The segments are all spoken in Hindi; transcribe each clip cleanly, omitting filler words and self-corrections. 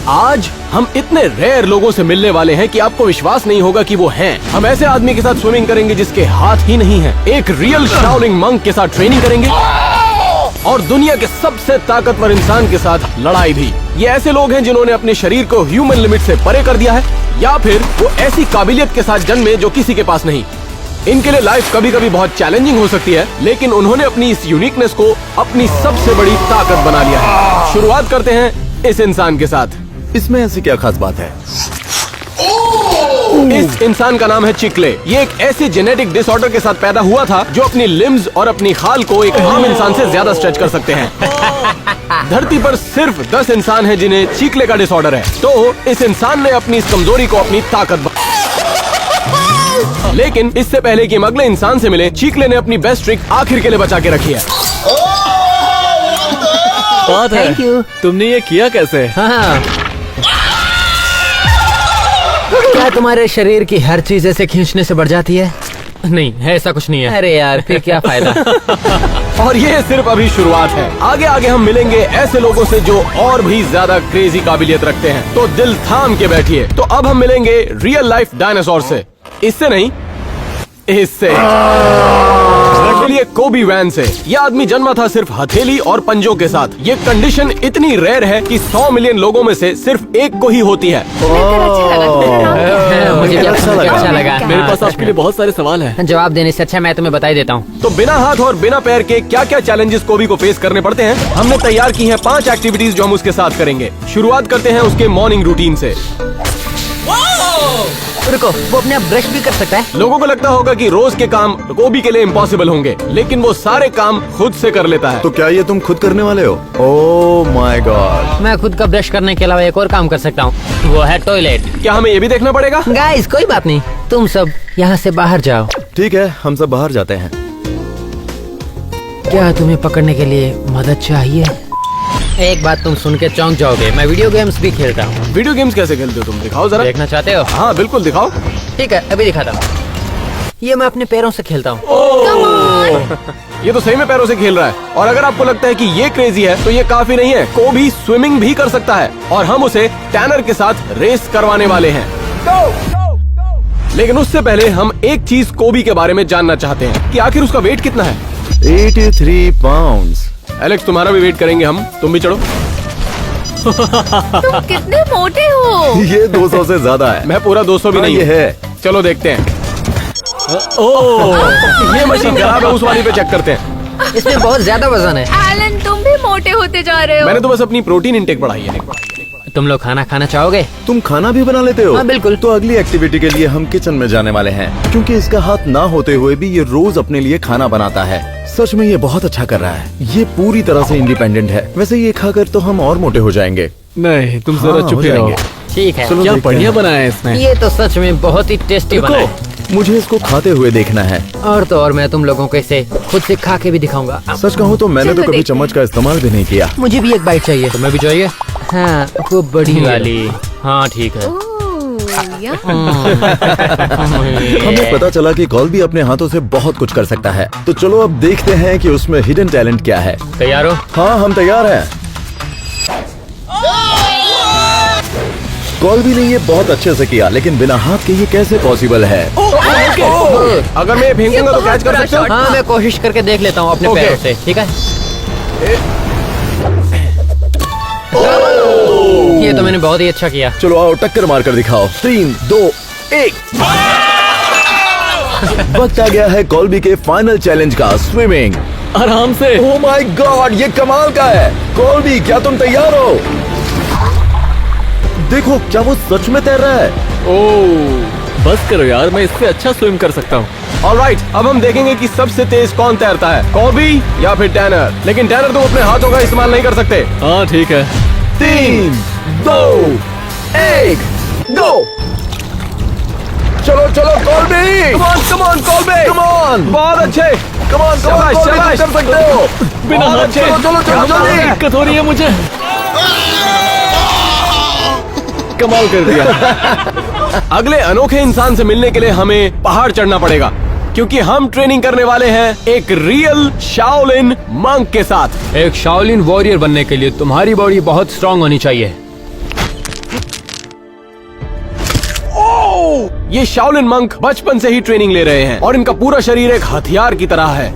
आज हम इतने रेयर लोगों से मिलने वाले हैं कि आपको विश्वास नहीं होगा कि वो हैं। हम ऐसे आदमी के साथ स्विमिंग करेंगे जिसके हाथ ही नहीं हैं। एक रियल शाओलिन मंक के साथ ट्रेनिंग करेंगे और दुनिया के सबसे ताकतवर इंसान के साथ लड़ाई भी। ये ऐसे लोग हैं जिन्होंने अपने शरीर को ह्यूमन लिमिट से परे कर दिया है, या फिर वो ऐसी काबिलियत के साथ जन्मे जो किसी के पास नहीं। इनके लिए लाइफ कभी कभी बहुत चैलेंजिंग हो सकती है, लेकिन उन्होंने अपनी इस यूनिकनेस को अपनी सबसे बड़ी ताकत बना लिया है। शुरुआत करते हैं इस इंसान के साथ। इसमें ऐसी क्या खास बात है? इस इंसान का नाम है चिकले। ये एक ऐसे जेनेटिक डिसऑर्डर के साथ पैदा हुआ था जो अपनी लिम्स और अपनी खाल को एक आम इंसान से ज्यादा स्ट्रेच कर सकते हैं। धरती पर सिर्फ 10 इंसान हैं जिन्हें चिकले का डिसऑर्डर है। तो इस इंसान ने अपनी इस कमजोरी को अपनी ताकत लेकिन इससे पहले कि हम अगले इंसान से मिले, चिकले ने अपनी बेस्ट ट्रिक आखिर के लिए बचा के रखी है। बात है। Thank you. तुमने ये किया कैसे? हाँ। क्या तुम्हारे शरीर की हर चीज ऐसे खींचने से बढ़ जाती है? नहीं, ऐसा कुछ नहीं है। अरे यार, फिर क्या फायदा? और ये सिर्फ अभी शुरुआत है। आगे आगे हम मिलेंगे ऐसे लोगों से जो और भी ज्यादा क्रेजी काबिलियत रखते हैं। तो दिल थाम के बैठिए। तो अब हम मिलेंगे रियल लाइफ डायनासोर से। इससे नहीं, इससे कोबी वैन से। यह आदमी जन्मा था सिर्फ हथेली और पंजों के साथ। ये कंडीशन इतनी रेयर है कि 100 मिलियन लोगों में से सिर्फ एक को ही होती है। मुझे भी अच्छा लगा। मेरे पास आपके लिए बहुत सारे सवाल हैं। जवाब देने से अच्छा मैं तुम्हें बता ही देता हूँ। तो बिना हाथ और बिना पैर के क्या क्या चैलेंजेस कोबी को फेस करने पड़ते हैं, हमने तैयार की हैं 5 एक्टिविटीज जो हम उसके साथ करेंगे। शुरुआत करते हैं उसके मॉर्निंग रूटीन से। रुको, वो अपने आप ब्रश भी कर सकता है? लोगों को लगता होगा कि रोज के काम कोबी के लिए इम्पॉसिबल होंगे, लेकिन वो सारे काम खुद से कर लेता है। तो क्या ये तुम खुद करने वाले हो? Oh my God. मैं खुद का ब्रश करने के अलावा एक और काम कर सकता हूँ, वो है टॉयलेट। क्या हमें ये भी देखना पड़ेगा? गाइस, कोई बात नहीं, तुम सब यहाँ से बाहर जाओ। ठीक है, हम सब बाहर जाते हैं। क्या तुम्हें पकड़ने के लिए मदद चाहिए? एक बात तुम सुन के चौंक जाओगे, मैं वीडियो गेम्स भी खेलता हूँ। वीडियो गेम्स कैसे खेलते हो तुम? दिखाओ जरा। देखना चाहते हो? हाँ बिल्कुल दिखाओ। ठीक है, अभी दिखाता हूँ। ये मैं अपने पैरों से खेलता हूँ। ये तो सही में पैरों से खेल रहा है। और अगर आपको लगता है कि ये क्रेजी है, तो ये काफी नहीं है। कोबी स्विमिंग भी कर सकता है और हम उसे टैनर के साथ रेस करवाने वाले हैं। लेकिन उससे पहले हम एक चीज कोबी के बारे में जानना चाहते हैं कि आखिर उसका वेट कितना है। 83 पाउंड्स। एलेक्स, तुम्हारा भी वेट करेंगे हम, तुम भी चढ़ो। तुम कितने मोटे हो? ये 200 से ज्यादा है। मैं पूरा 200 भी नहीं ये हूँ। है। चलो देखते हैं। ये मशीन खराब है, उस वाली पे चेक करते हैं। इसमें बहुत ज्यादा वजन है। एलन, तुम भी मोटे होते जा रहे हो। मैंने तो बस अपनी प्रोटीन इंटेक बढ़ाई है। तुम लोग खाना खाना चाहोगे? तुम खाना भी बना लेते हो? हाँ, बिल्कुल। तो अगली एक्टिविटी के लिए हम किचन में जाने वाले हैं, क्योंकि इसका हाथ ना होते हुए भी ये रोज अपने लिए खाना बनाता है। सच में ये बहुत अच्छा कर रहा है। ये पूरी तरह से इंडिपेंडेंट है। वैसे ये खाकर तो हम और मोटे हो जाएंगे। नहीं, तुम हाँ, जरा चुप हो ही रहो। जाएंगे। ठीक है। चलो क्या देखते बढ़िया हैं। बनाया है इसने। ये तो सच में बहुत ही टेस्टी बना है। रुको, मुझे इसको खाते हुए देखना है। और तो और मैं तुम लोगों को इसे खुद से खा के भी दिखाऊंगा। सच कहूँ तो मैंने तो चलो कभी देखते चम्मच का इस्तेमाल भी नहीं किया। मुझे भी एक बाइट चाहिए। तुम्हें भी चाहिए? हाँ, वो बड़ी वाली। हाँ ठीक है। हमें पता चला कि कॉल्बी अपने हाथों से बहुत कुछ कर सकता है। तो चलो अब देखते हैं कि उसमें हिडन टैलेंट क्या है। तैयार हो? हाँ, हम तैयार हैं। कॉल्बी ने ये बहुत अच्छे से किया, लेकिन बिना हाथ के ये कैसे पॉसिबल है? अगर मैं फेंकूंगा तो कैच कर सकते हो? हाँ, मैं कोशिश करके देख लेता हूँ अपने Okay. पैरों से। ठीक है। ये तो मैंने बहुत ही अच्छा किया। चलो आओ, टक्कर मार कर दिखाओ। 3, 2, 1। वक्त आ गया है कॉल्बी के फाइनल चैलेंज का, स्विमिंग। आराम से। ओह माय गॉड, ये कमाल का है। कॉल्बी, क्या तुम तैयार हो? देखो, क्या वो सच में तैर रहा है? ओह, बस करो यार, मैं इससे अच्छा स्विम कर सकता हूँ। ऑलराइट, अब हम देखेंगे कि सबसे तेज कौन तैरता है, कोबी या फिर टैनर। लेकिन टैनर तुम अपने हाथों का इस्तेमाल नहीं कर सकते। हाँ ठीक है। 3, 2, 1, गो। चलो चलो कॉल्बी, कम ऑन कोबी, कम ऑन, बहुत अच्छे। कम ऑन, शाबाश, शाबाश। कर सकते हो। बिना बहुत हाथ अच्छे। के। चलो चलो चलो जल्दी। दिक्कत हो रही है मुझे। कमाल कर दिया। अगले अनोखे इंसान से मिलने के लिए हमें पहाड़ चढ़ना पड़ेगा, क्योंकि हम ट्रेनिंग करने वाले हैं एक रियल शाओलिन मंक के साथ। एक शाओलिन वॉरियर बनने के लिए तुम्हारी बॉडी बहुत स्ट्रांग होनी चाहिए। ये शाओलिन मंक बचपन से ही ट्रेनिंग ले रहे हैं और इनका पूरा शरीर एक हथियार की तरह है।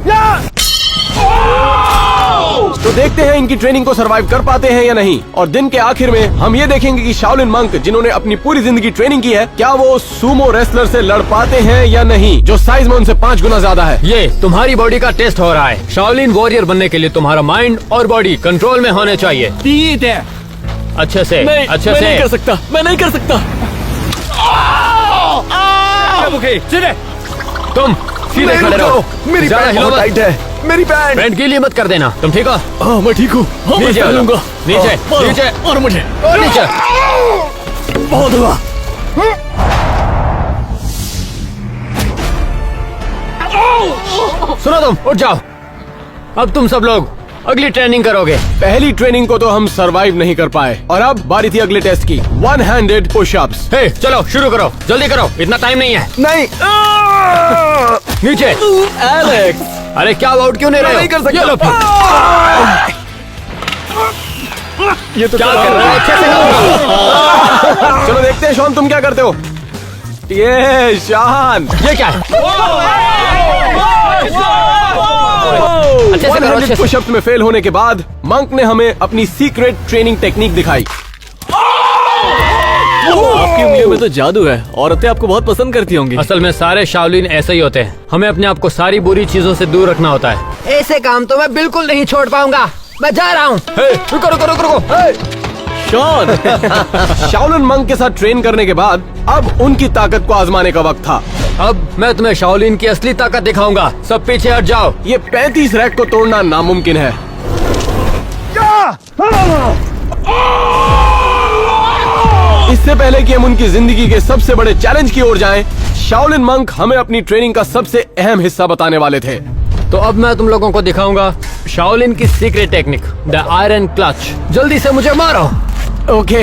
तो देखते हैं इनकी ट्रेनिंग को सरवाइव कर पाते हैं या नहीं। और दिन के आखिर में हम ये देखेंगे कि शाओलिन मंक जिन्होंने अपनी पूरी जिंदगी ट्रेनिंग की है, क्या वो सूमो रेसलर से लड़ पाते हैं या नहीं, जो साइज में उनसे 5 गुना ज्यादा है। ये तुम्हारी बॉडी का टेस्ट हो रहा है। शाओलिन वॉरियर बनने के लिए तुम्हारा माइंड और बॉडी कंट्रोल में होने चाहिए। अच्छे से, अच्छे से। नहीं कर सकता, मैं नहीं कर सकता। तुम सीधे खड़े रहो। मेरी ज्यादा पैंट हिलो बहुत मत। टाइट है। मेरी पैंट। पैंट गीली मत कर देना। तुम ठीक हो? हाँ मैं ठीक हूँ। हाँ मैं नीचे चल आ जाओ। लूंगा। नीचे, मारो, नीचे। मारो मुझे। नीचे। बहुत हुआ। सुनो तुम, उठ जाओ। अब तुम सब लोग अगली ट्रेनिंग करोगे। पहली ट्रेनिंग को तो हम सरवाइव नहीं कर पाए और अब बारी थी अगले टेस्ट की, 1 हैंडेड पुशअप्स। हे, चलो शुरू करो, जल्दी करो, इतना टाइम नहीं है। नहीं। नीचे। एलेक्स, अरे क्या आउट क्यों नहीं रहे हो? नहीं कर सकता। ये लो फिर। ये तो क्या कर रहे हो? अच्छे से करो। चलो देखते हैं शॉन तुम क्या करते हो। ये शान, ये क्या है? अच्छे से करो, अच्छे से। पुशअप में फेल होने के बाद मंक ने हमें अपनी सीक्रेट ट्रेनिंग टेक्निक दिखाई। आपकी उंगलियों में तो जादू है। औरतें आपको बहुत पसंद करती होंगी। असल में सारे शाओलिन ऐसे ही होते हैं। हमें अपने आप को सारी बुरी चीजों से दूर रखना होता है। ऐसे काम तो मैं बिल्कुल नहीं छोड़ पाऊंगा। मैं जा रहा हूँ। रुको रुको रुको रुको। शॉन, शाओलिन मंक के साथ ट्रेन करने के बाद अब उनकी ताकत को आजमाने का वक्त था। अब मैं तुम्हें शाओलिन की असली ताकत दिखाऊंगा। सब पीछे हट जाओ। ये 35 रैक को तोड़ना नामुमकिन है। इससे पहले कि हम उनकी जिंदगी के सबसे बड़े चैलेंज की ओर जाएं, शाओलिन मंक हमें अपनी ट्रेनिंग का सबसे अहम हिस्सा बताने वाले थे। तो अब मैं तुम लोगों को दिखाऊंगा शाओलिन की secret technique, the iron clutch. जल्दी से मुझे मारो। ओके।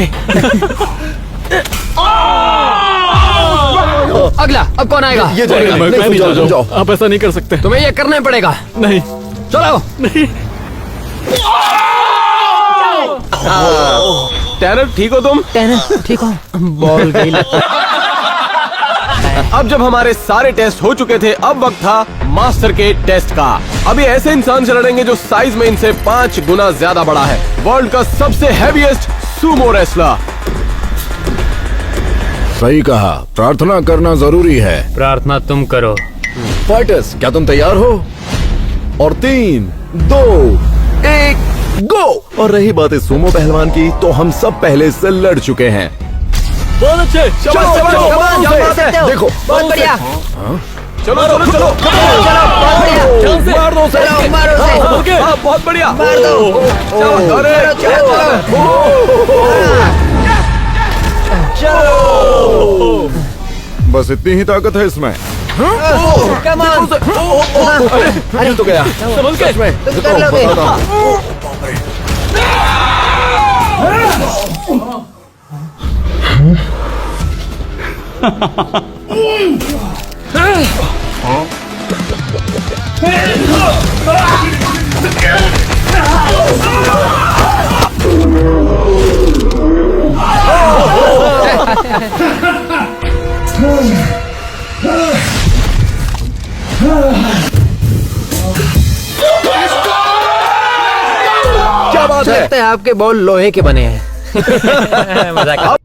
अगला, अब कौन आएगा? ये जाएगा। मैं नहीं, भी जाओ, जाओ। जाओ। आप ऐसा नहीं कर सकते। तुम्हें ये करना ही पड़ेगा। नहीं, चलो। नहीं। टैनर ठीक हो तुम? ठीक हो? बॉल गई लगता है। अब जब हमारे सारे टेस्ट हो चुके थे, अब वक्त था मास्टर के टेस्ट का। अभी ऐसे इंसान से लड़ेंगे जो साइज में इनसे 5 गुना ज्यादा बड़ा है। वर्ल्ड का सबसे हैवीएस्ट सूमो रेसलर। सही कहा, प्रार्थना करना जरूरी है। प्रार्थना तुम करो। फाइटर्स, क्या तुम तैयार हो? और 3, 2, 1, गो। और रही बात इस सूमो पहलवान की, तो हम सब पहले से लड़ चुके हैं। बहुत अच्छे। चलो, चलो, कर सकते हो। देखो। बहुत बढ़िया। चलो चलो चलो बहुत बढ़िया। मार दो उसे। चलो, मारो उसे। ओके, हाँ, बहुत बढ़िया। मार दो। चलो, अरे बस इतनी ही ताकत है इसमें। Come on. अरे तो गया। समझ गए। तुम कर लोगे। क्या बात है? लगता है आपके बॉल लोहे के बने हैं। मजाक।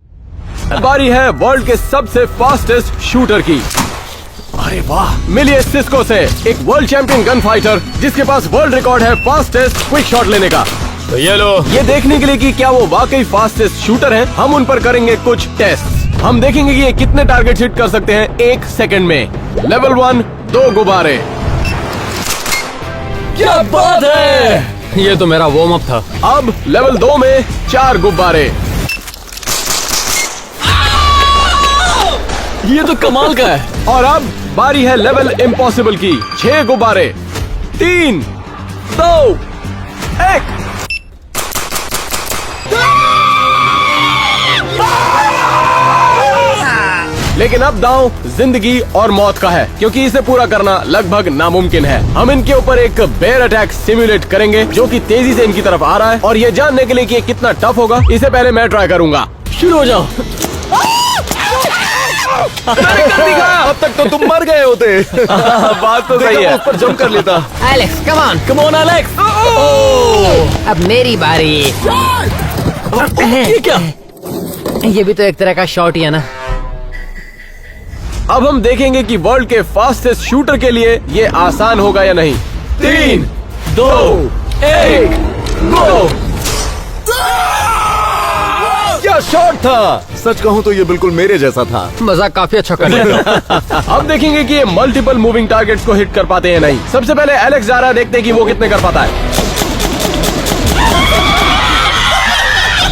बारी है वर्ल्ड के सबसे फास्टेस्ट शूटर की। अरे वाह, मिलिए सिस्को से, एक वर्ल्ड चैंपियन गन फाइटर जिसके पास वर्ल्ड रिकॉर्ड है फास्टेस्ट क्विक शॉट लेने का। तो ये लो। ये देखने के लिए कि क्या वो वाकई फास्टेस्ट शूटर हैं, हम उन पर करेंगे कुछ टेस्ट। हम देखेंगे कि ये कितने टारगेट हिट कर सकते हैं 1 सेकंड में। लेवल 1, 2 गुब्बारे। क्या बात है। ये तो मेरा वार्म अप था। अब लेवल 2 में 4 गुब्बारे। ये तो कमाल का है। और अब बारी है लेवल इम्पॉसिबल की, 6 गुब्बारे। 3, 2, 1। लेकिन अब दांव जिंदगी और मौत का है, क्योंकि इसे पूरा करना लगभग नामुमकिन है। हम इनके ऊपर एक बेयर अटैक सिमुलेट करेंगे जो कि तेजी से इनकी तरफ आ रहा है, और ये जानने के लिए कि ये कितना टफ होगा, इसे पहले मैं ट्राई करूंगा। शुरू हो जाओ। अब तक तो तुम मर गए होते। बात तो सही है। उस पर जंप कर लेता। Alex come on, come on Alex. अब मेरी बारी। ये क्या? ये भी तो एक तरह का शॉट ही है ना। अब हम देखेंगे कि वर्ल्ड के फास्टेस्ट शूटर के लिए ये आसान होगा या नहीं। 3, 2, 1, गो। क्या शॉट था! सच कहूँ तो ये बिल्कुल मेरे जैसा था। मजाक काफी अच्छा कर रहे हो। अब देखेंगे कि ये मल्टीपल मूविंग टारगेट्स को हिट कर पाते हैं नहीं। सबसे पहले एलेक्स जा रहा है, देखते हैं कि वो कितने कर पाता है।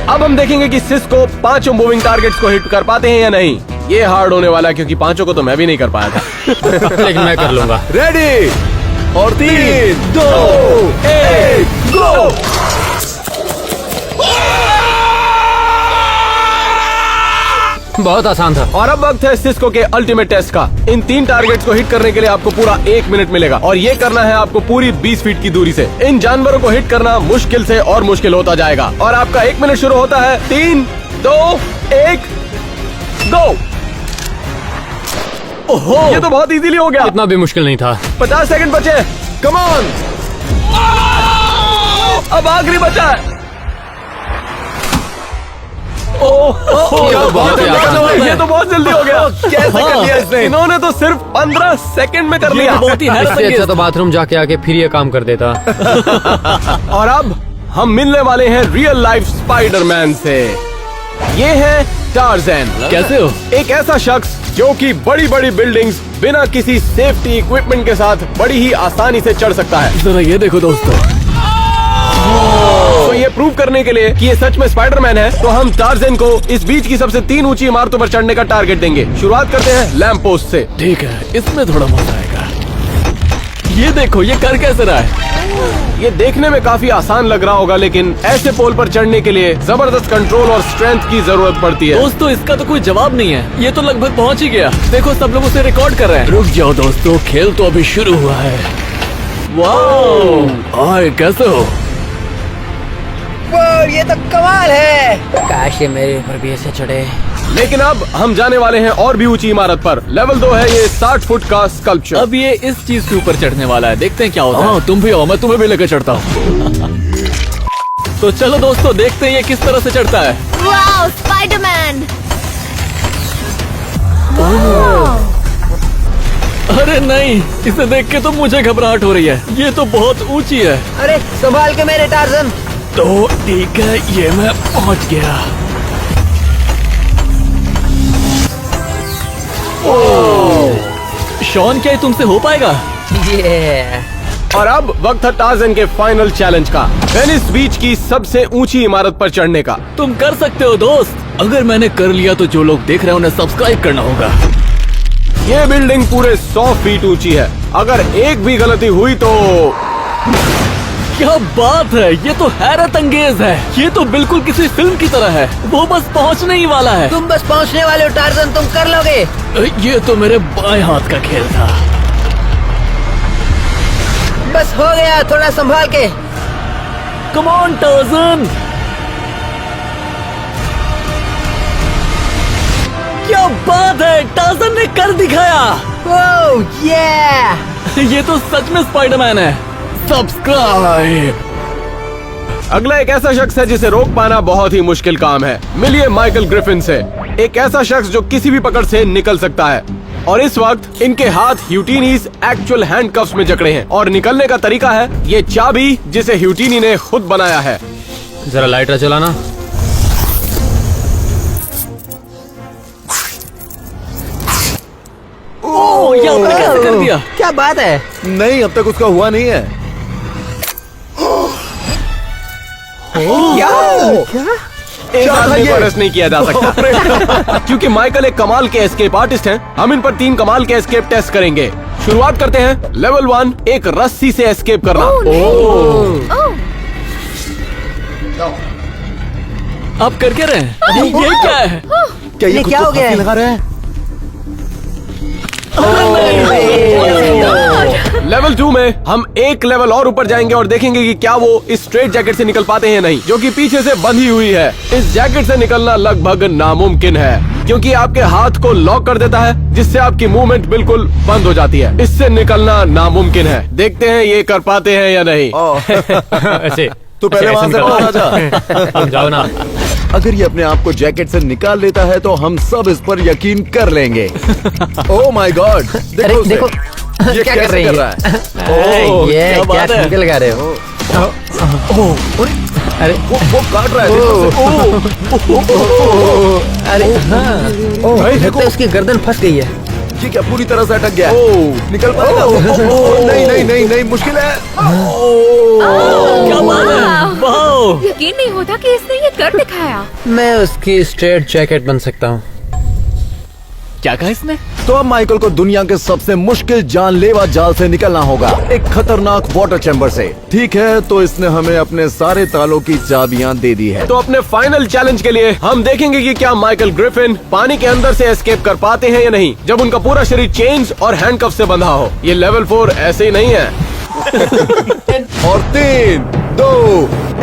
अब हम देखेंगे कि सिस को 5 मूविंग टारगेट्स को हिट कर पाते हैं या नहीं। ये हार्ड होने वाला है क्योंकि 5 को तो मैं भी नहीं कर पाया था। लेकिन मैं कर लूंगा। रेडी और 3, 2, 1, गो। बहुत आसान था। और अब वक्त है सिस्को के अल्टीमेट टेस्ट का। इन 3 टारगेट्स को हिट करने के लिए आपको पूरा 1 मिनट मिलेगा और ये करना है आपको पूरी 20 फीट की दूरी से। इन जानवरों को हिट करना मुश्किल से और मुश्किल होता जाएगा और आपका 1 मिनट शुरू होता है। 3, 2, 1, गो। ओहो, ये तो बहुत इजीली हो गया। इतना भी मुश्किल नहीं था। 50 सेकंड बचे। कम ऑन, अब आखिरी बचा है। ये तो बहुत जल्दी हो गया। कैसे कर लिया इसने? इन्होंने तो सिर्फ 15 सेकंड में कर लिया। बहुत ही हैरत इससे अच्छा अंगेज। तो बाथरूम जाके आके फिर ये काम कर देता। और अब हम मिलने वाले हैं रियल लाइफ स्पाइडरमैन से। ये है टार्ज़न। कैसे हो? एक ऐसा शख्स जो कि बड़ी बड़ी बिल्डिंग्स बिना किसी सेफ्टी इक्विपमेंट के साथ बड़ी ही आसानी से चढ़ सकता है। जरा ये देखो दोस्तों। तो ये प्रूव करने के लिए कि ये सच में स्पाइडरमैन है, तो हम टार्ज़न को इस बीच की सबसे 3 ऊंची इमारतों पर चढ़ने का टारगेट देंगे। शुरुआत करते हैं लैंप पोस्ट से। ठीक है, इसमें थोड़ा मजा आएगा। ये देखो, ये कर कैसे रहा है? ये देखने में काफी आसान लग रहा होगा, लेकिन ऐसे पोल पर चढ़ने के लिए जबरदस्त कंट्रोल और स्ट्रेंथ की जरूरत पड़ती है। दोस्तों, इसका तो कोई जवाब नहीं है। ये तो लगभग पहुंच ही गया। देखो, सब लोग उसे रिकॉर्ड कर रहे हैं। रुक जाओ दोस्तों, खेल तो अभी शुरू हुआ है। वाह, हाय, कैसे हो? ये तो कमाल है। काश ये मेरे ऊपर भी ऐसे चढ़े। लेकिन अब हम जाने वाले हैं और भी ऊंची इमारत पर। लेवल 2 है ये 60 फुट का स्कल्पचर। अब ये इस चीज के ऊपर चढ़ने वाला है। देखते हैं क्या होता है। तुम भी आओ, मैं तुम्हें भी लेकर चढ़ता हूँ। तो चलो दोस्तों, देखते हैं ये किस तरह से चढ़ता है। Wow, Spiderman. अरे नहीं, इसे देख के तो मुझे घबराहट हो रही है। ये तो बहुत ऊंची है। अरे संभाल के मेरे टार्ज़न। तो ठीक है, ये मैं पहुंच गया। शॉन, क्या ये तुमसे हो पाएगा? ये और अब वक्त है टार्ज़न के फाइनल चैलेंज का, वेनिस बीच की सबसे ऊंची इमारत पर चढ़ने का। तुम कर सकते हो दोस्त। अगर मैंने कर लिया तो जो लोग देख रहे हैं उन्हें सब्सक्राइब करना होगा। ये बिल्डिंग पूरे 100 फीट ऊंची है। अगर एक भी गलती हुई तो क्या बात है, ये तो हैरत अंगेज है। ये तो बिल्कुल किसी फिल्म की तरह है। वो बस पहुंचने ही वाला है। तुम बस पहुंचने वाले हो टार्ज़न, तुम कर लोगे। ये तो मेरे बाएं हाथ का खेल था। बस हो गया, थोड़ा संभाल के। Come on Tarzan. क्या बात है, टार्ज़न ने कर दिखाया। ओह ये ये तो सच में स्पाइडरमैन है। सब्सक्राइब। अगला एक ऐसा शख्स है जिसे रोक पाना बहुत ही मुश्किल काम है। मिलिए माइकल ग्रिफिन से, एक ऐसा शख्स जो किसी भी पकड़ से निकल सकता है। और इस वक्त इनके हाथ ह्यूटिनीज एक्चुअल हैंडकफ्स में जकड़े हैं और निकलने का तरीका है ये चाबी जिसे ह्यूटिनी ने खुद बनाया है। जरा लाइटर चलाना। ओह, ये आपने कैसे कर दिया? क्या बात है। नहीं, अब तक उसका हुआ नहीं है। एक आदमी पर अरेस्ट नहीं किया जा सकता। क्योंकि माइकल एक कमाल के एस्केप आर्टिस्ट हैं, हम इन पर 3 कमाल के एस्केप टेस्ट करेंगे। शुरुआत करते हैं। लेवल 1, एक रस्सी से एस्केप करना। आप कर रहे हैं? ये क्या है? क्या ये क्या हो गया है? लगा रहा है? लेवल 2 में हम एक लेवल और ऊपर जाएंगे और देखेंगे कि क्या वो इस स्ट्रेट जैकेट से निकल पाते हैं या नहीं, जो कि पीछे से बंधी हुई है। इस जैकेट से निकलना लगभग नामुमकिन है। क्योंकि आपके हाथ को लॉक कर देता है, जिससे आपकी मूवमेंट बिल्कुल बंद हो जाती है। इससे निकलना नामुमकिन है। देखते हैं ये कर पाते हैं या नहीं। ऐसे तो पहले वहाँ से बाहर आ जा। तुम जाओ ना। अगर ये अपने आप को जैकेट से निकाल लेता है तो हम सब इस पर यकीन कर लेंगे। ओह माय गॉड, अरे देखो देखो ये क्या कर कैसे रही कर है? रहा है? ये क्या क्या बात है? निकल गा रहे हो? अरे वो काट रहा है, देखो से। अरे हाँ, लगता है उसकी गर्दन फंस गई है। ये क्या पूरी तरह से अटक गया है? निकल पाएगा? नहीं नहीं नहीं नहीं, मुश्किल है। क्या बात है? वाह, यकीन नहीं होता कि इसने ये कर दिखाया। मैं उसकी स्ट्रेट जैकेट बन सकता हूँ। क्या कहा इसने? तो अब माइकल को दुनिया के सबसे मुश्किल जानलेवा जाल से निकलना होगा, एक खतरनाक वाटर चैम्बर से। ठीक है, तो इसने हमें अपने सारे तालों की चाबियां दे दी है। तो अपने फाइनल चैलेंज के लिए हम देखेंगे कि क्या माइकल ग्रिफिन पानी के अंदर से एस्केप कर पाते हैं या नहीं, जब उनका पूरा शरीर चेन्स और हैंडकफ से बंधा हो। ये लेवल 4 ऐसे ही नहीं है। और 3, 2,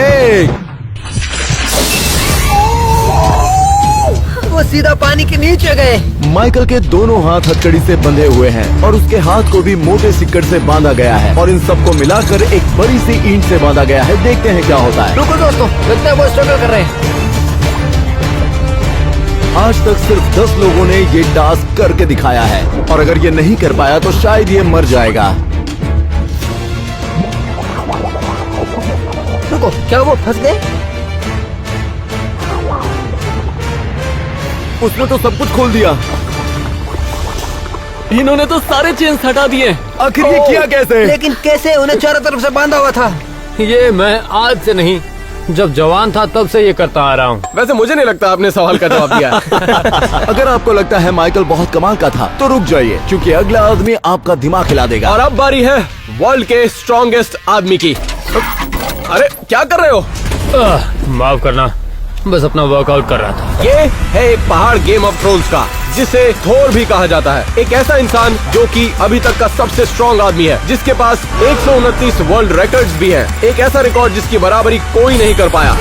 1। वो सीधा पानी के नीचे गए। माइकल के दोनों हाथ हथकड़ी से बंधे हुए हैं और उसके हाथ को भी मोटे सिक्कड़ से बांधा गया है और इन सबको मिलाकर एक बड़ी सी ईंट से बांधा गया है। देखते हैं क्या होता है। रुको दोस्तों, लगता है वो स्ट्रगल कर रहे हैं। आज तक सिर्फ 10 लोगों ने ये टास्क करके दिखाया है और अगर ये नहीं कर पाया तो शायद ये मर जाएगा। रुको, क्या वो फंस गए? उसने तो सब कुछ खोल दिया। इन्होंने तो सारे चेन्स हटा दिए। आखिर ये किया कैसे? लेकिन कैसे? उन्हें चारों तरफ से बांधा हुआ था। ये मैं आज से नहीं, जब जवान था तब से ये करता आ रहा हूँ। वैसे मुझे नहीं लगता आपने सवाल का जवाब दिया। अगर आपको लगता है माइकल बहुत कमाल का था तो रुक जाइए, क्योंकि अगला आदमी आपका दिमाग हिला देगा। और अब बारी है वर्ल्ड के स्ट्रॉन्गेस्ट आदमी की। अरे क्या कर रहे हो? माफ करना, बस अपना वर्कआउट कर रहा था। ये है एक पहाड़ गेम ऑफ थ्रोन्स का, जिसे थोर भी कहा जाता है। एक ऐसा इंसान जो कि अभी तक का सबसे स्ट्रॉन्ग आदमी है, जिसके पास 129 वर्ल्ड रिकॉर्ड्स भी हैं। एक ऐसा रिकॉर्ड जिसकी बराबरी कोई नहीं कर पाया।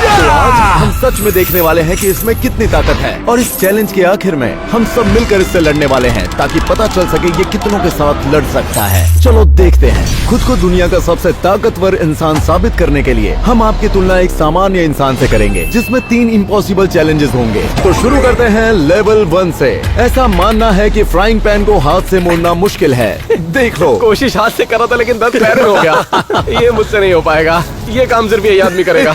तो आज हम सच में देखने वाले हैं कि इसमें कितनी ताकत है और इस चैलेंज के आखिर में हम सब मिलकर इससे लड़ने वाले हैं, ताकि पता चल सके ये कितनों के साथ लड़ सकता है। चलो देखते हैं। खुद को दुनिया का सबसे ताकतवर इंसान साबित करने के लिए हम आपकी तुलना एक सामान्य इंसान से करेंगे, जिसमें 3 इम्पॉसिबल चैलेंजेस होंगे। तो शुरू करते हैं लेवल 1 से। ऐसा मानना है कि फ्राइंग पैन को हाथ से मोड़ना मुश्किल है। देख लो, कोशिश हाथ से करा था लेकिन दर्द पैर में हो गया। ये मुझसे नहीं हो पाएगा। ये काम सिर्फ यही आदमी करेगा।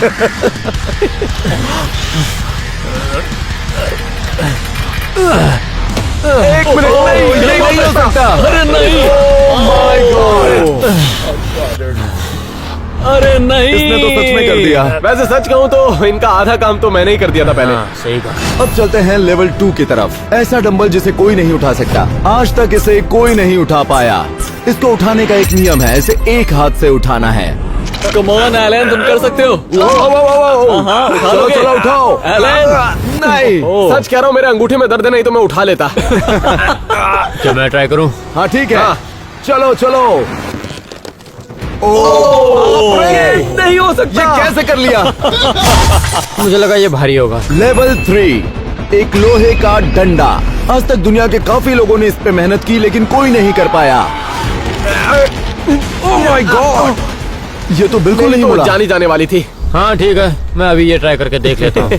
एक मिनट, ये नहीं हो सकता। अरे नहीं, माय गॉड, अरे नहीं, इसने तो सच में कर दिया। वैसे सच कहूँ तो इनका आधा काम तो मैंने ही कर दिया था पहले। हाँ, सही कहा। अब चलते हैं लेवल 2 की तरफ। ऐसा डंबल जिसे कोई नहीं उठा सकता। आज तक इसे कोई नहीं उठा पाया। इसको उठाने का एक नियम है, इसे एक हाथ से उठाना है। कम ऑन एलन, तुम कर सकते हो। हाँ, उठा चलो लोगे। चलो उठाओ। एलन, नहीं, सच कह रहा हूँ, मेरे अंगूठे में दर्द है, नहीं तो मैं उठा लेता। क्या मैं ट्राई करूँ? हाँ ठीक है, हाँ। चलो चलो। नहीं हो ये सकता। कैसे कर लिया? मुझे लगा ये भारी होगा। लेवल 3, एक लोहे का डंडा। आज तक दुनिया के काफी लोगों ने इस पे मेहनत की लेकिन कोई नहीं कर पाया। ओह माय गॉड, ये तो बिल्कुल नहीं तो मुड़ा। जानी जाने वाली थी। हाँ ठीक है, मैं अभी ये ट्राई करके देख लेता हूँ।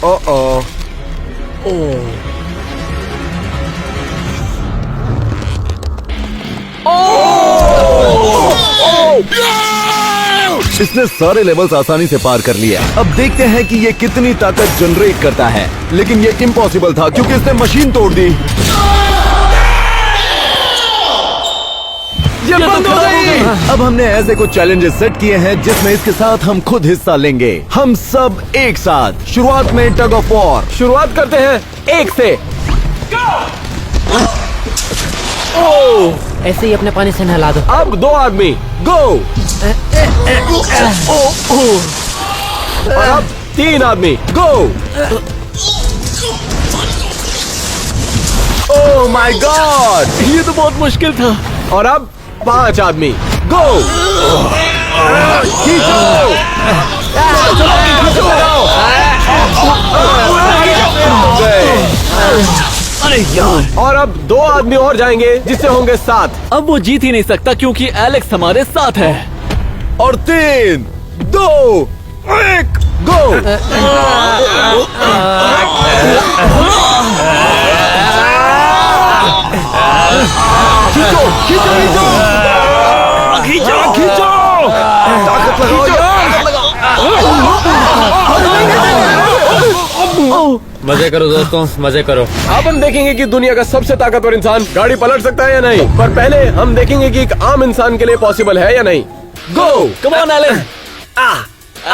ओह, इसने सारे लेवल्स आसानी से पार कर लिया। अब देखते हैं कि ये कितनी ताकत जनरेट करता है, लेकिन ये इम्पॉसिबल था क्योंकि इसने मशीन तोड़ दी। ये बंद हो गई। अब हमने ऐसे कुछ चैलेंजेस सेट किए हैं जिसमें इसके साथ हम खुद हिस्सा लेंगे, हम सब एक साथ। शुरुआत में टग ऑफ वॉर। शुरुआत करते हैं 1 से। ऐसे ही अपने पानी से नहला दो। अब 2 आदमी, गो। और अब 3 आदमी, गो। ओह माय गॉड, ये तो बहुत मुश्किल था। और अब 5 आदमी, गो। खींचो। यार, और अब 2 आदमी और जाएंगे जिससे होंगे 7। अब वो जीत ही नहीं सकता क्योंकि एलेक्स हमारे साथ है। और 3, 2, 1, गो। खींचो खींचो खींचो खींचो, ताकत लगाओ यार। मजे करो दोस्तों, मजे करो। अब हम देखेंगे कि दुनिया का सबसे ताकतवर इंसान गाड़ी पलट सकता है या नहीं, पर पहले हम देखेंगे कि एक आम इंसान के लिए पॉसिबल है या नहीं। गो। कम ऑन एलन,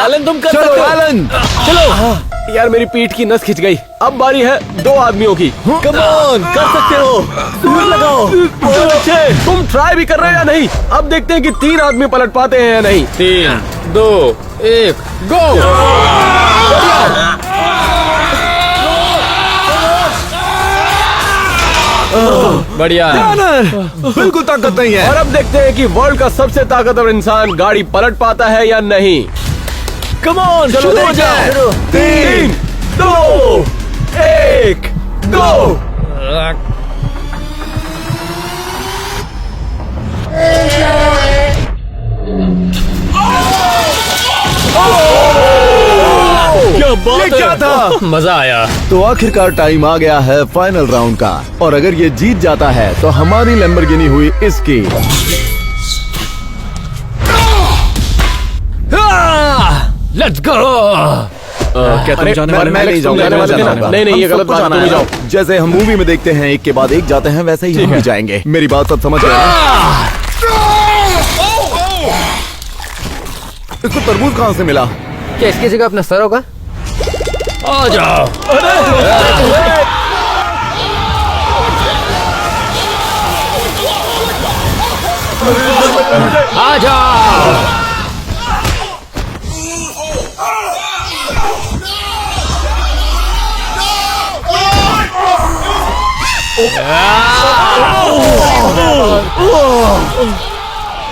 एलन तुम कर चलो सकते हो। एलन, चलो। यार मेरी पीठ की नस खिंच गई। अब बारी है 2 आदमियों की। कम ऑन, कर सकते हो, जोर लगाओ। बहुत अच्छे। तुम ट्राई भी कर रहे हो या नहीं? अब देखते हैं कि 3 आदमी पलट पाते हैं या नहीं। 3, 2, 1, गो। बढ़िया। बिल्कुल ताकत नहीं है। और अब देखते हैं कि वर्ल्ड का सबसे ताकतवर इंसान गाड़ी पलट पाता है या नहीं। कम ऑन, चलो शुरू हो देखते हैं। जाओ। 3, 2, 1, गो। क्या ये बात क्या है? था? मजा आया। तो आखिरकार टाइम आ गया है फाइनल राउंड का, और अगर ये जीत जाता है तो हमारी लैम्बोर्गिनी हुई इसकी। Let's go. क्या तुम जाने वाले हो? मैं नहीं जाऊंगा, जाने मैं वाले थे ना? जाऊंगा। नहीं, नहीं, ये हम गलत सबको बात है, जाना तुम ही है। जाओ। जैसे हम मूवी में देखते हैं एक के बाद एक जाते हैं, वैसे ही हम भी जाएंगे। मेरी बात सब समझ रहे हैं? इसको तरबूज कहाँ से मिला? क्या इसकी जगह अपना सर होगा? आ जाओ। आ जाओ।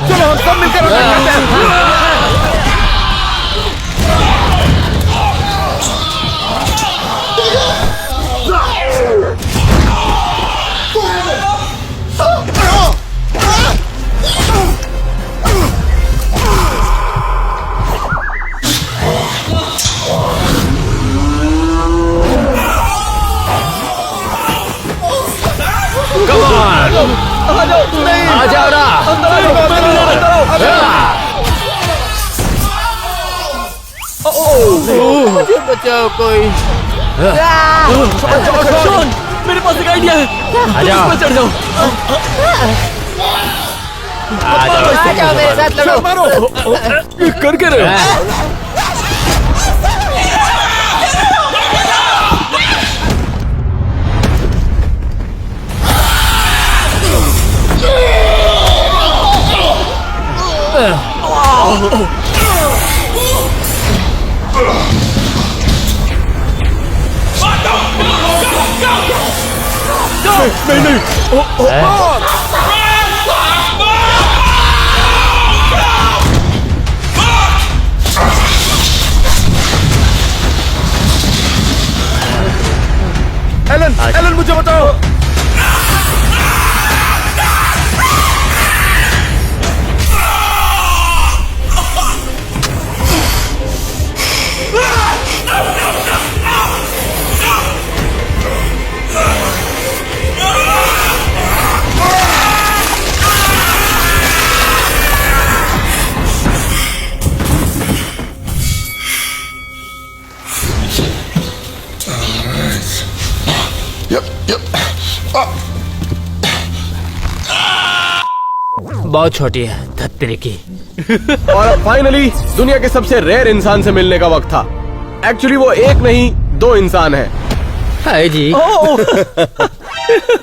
चलो हम सब मिलकर अटैक करते हैं। आ जाओ ना। बचाओ कोई। जॉन, मेरे पास एक आइडिया है। आ जाओ। इस पर चढ़ जाओ। आ जाओ। आ जाओ मेरे साथ लड़ो। कर के रहे हो? एलन, एलन मुझे बताओ। बहुत छोटी है धत्तरी की। और अब फाइनली दुनिया के सबसे रेयर इंसान से मिलने का वक्त था। एक्चुअली वो एक नहीं 2 इंसान हैं। हाय जी।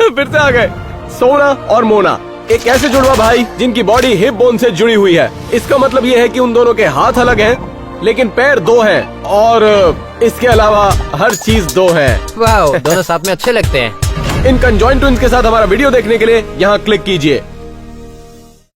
फिर से आ गए। सोना और मोना, एक ऐसे जुड़वा भाई जिनकी बॉडी हिप बोन से जुड़ी हुई है। इसका मतलब ये है कि उन दोनों के हाथ अलग हैं, लेकिन पैर 2 हैं, और इसके अलावा हर चीज 2 है। वाह, दोनों साथ में अच्छे लगते हैं। इन कंजॉइंट ट्विन्स के साथ हमारा वीडियो देखने के लिए यहाँ क्लिक कीजिए।